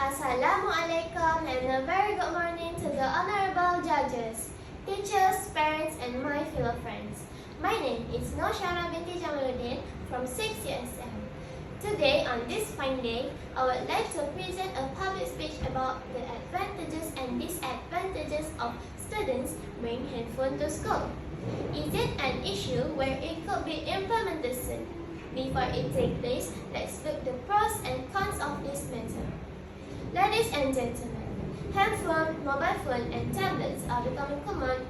Assalamualaikum and a very good morning to the honorable judges, teachers, parents and my fellow friends. My name is Noshara binti Jamaluddin from 6 USM. Today on this fine day, I would like to present a public speech about the advantages and disadvantages of students bringing handphone to school. Is it an issue where it could be implemented soon? Before it takes place, let's look the pros and cons of this matter. Ladies and gentlemen, handphone, mobile phone and tablets are becoming common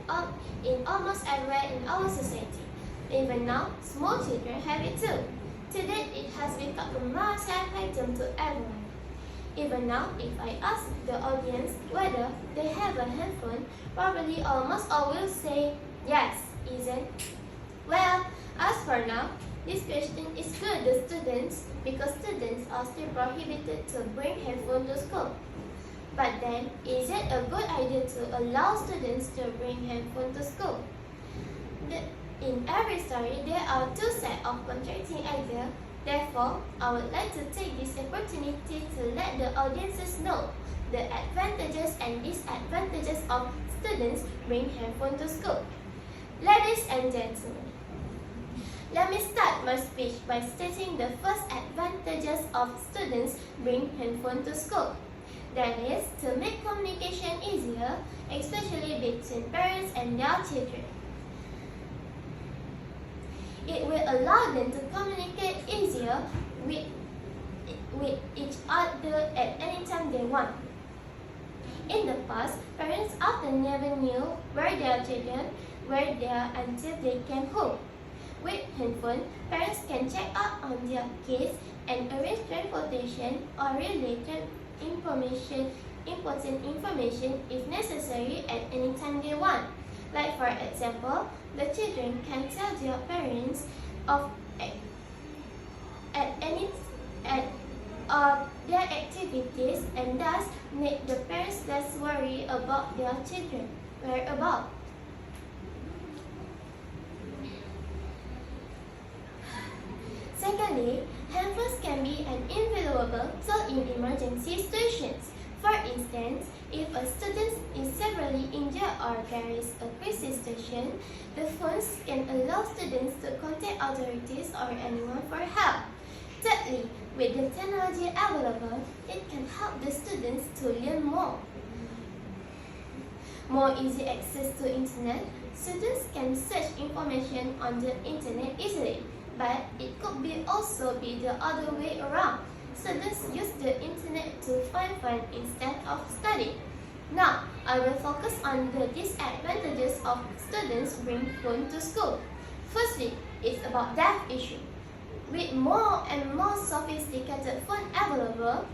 in almost everywhere in our society. Even now, small children have it too. Today, it has become a must-have item to everyone. Even now, if I ask the audience whether they have a handphone, probably almost all will say yes, isn't? Well, as for now, this question is good to students because students are still prohibited to bring handphone to school. But then, is it a good idea to allow students to bring handphone to school? In every story, there are two sets of contradicting ideas. Therefore, I would like to take this opportunity to let the audiences know the advantages and disadvantages of students bring handphone to school. Ladies and gentlemen, let me start my speech by stating the first advantages of students bring handphone to school. That is, to make communication easier, especially between parents and their children. It will allow them to communicate easier with each other at any time they want. In the past, parents often never knew where their children were there until they came home. With handphone, parents can check up on their kids and arrange transportation or related important information if necessary at any time they want. Like for example, the children can tell their parents of their activities and thus make the parents less worried about their children whereabouts. Secondly, handphones can be an invaluable tool in emergency situations. For instance, if a student is severely injured or there is a crisis situation, the phones can allow students to contact authorities or anyone for help. Thirdly, with the technology available, it can help the students to learn more. More easy access to internet, students can search information on the internet easily. But it could also be the other way around. Students use the internet to find fun instead of study. Now, I will focus on the disadvantages of students bringing phone to school. Firstly, it's about theft issue. With more and more sophisticated phones available,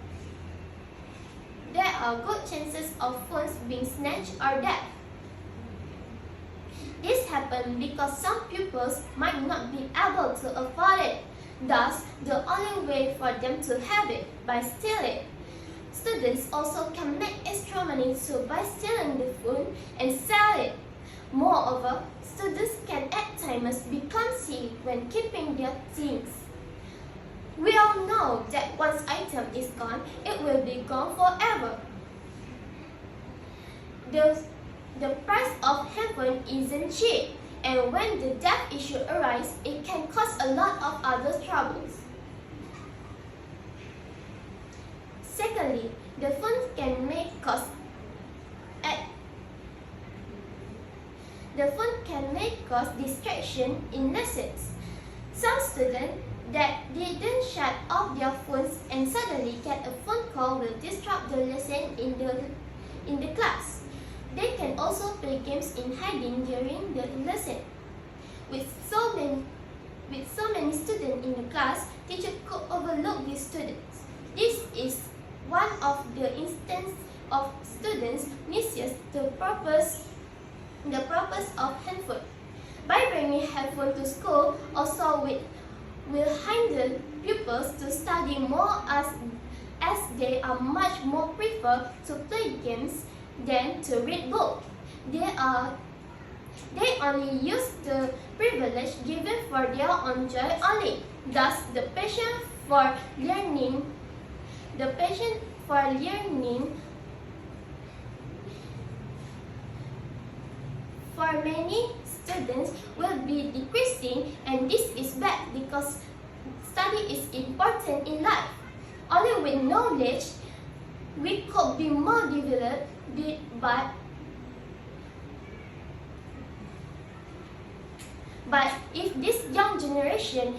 there are good chances of phones being snatched or theft. This happens because some pupils might not be able to afford it. Thus, the only way for them to have it by stealing. Students also can make extra money by stealing the phone and sell it. Moreover, students can at times be clumsy when keeping their things. We all know that once item is gone, it will be gone forever. The price of handphone isn't cheap, and when the theft issue arises, it can cause a lot of other troubles. Secondly, the phone can cause distraction in lessons. Some students that didn't shut off their phones and suddenly get a phone call will disrupt the lesson in the class. They can also play games in hiding during the lesson. With so many students in the class, teachers could overlook these students. This is one of the instances of students misuse the purpose of handphone. By bringing handphone to school, also will hinder pupils to study more as they are much more prefer to play games than to read books. They only use the privilege given for their own joy only. Thus, the passion for learning for learning for many students will be decreasing, and this is bad because study is important in life. Only with knowledge we could be more developed, but if this young generation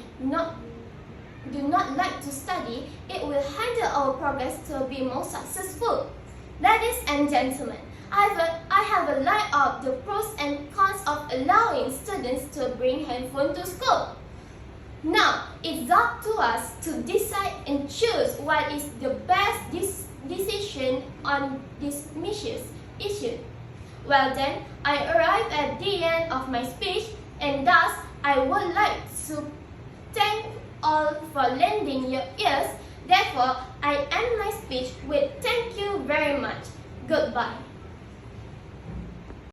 do not like to study, it will hinder our progress to be more successful. Ladies and gentlemen, I have a line of the pros and cons of allowing students to bring handphone to school. Now, it's up to us to decide and choose what is the best decision on this issue. Well then, I arrived at the end of my speech, and thus I would like to thank all for lending your ears. Therefore, I end my speech with thank you very much. Goodbye.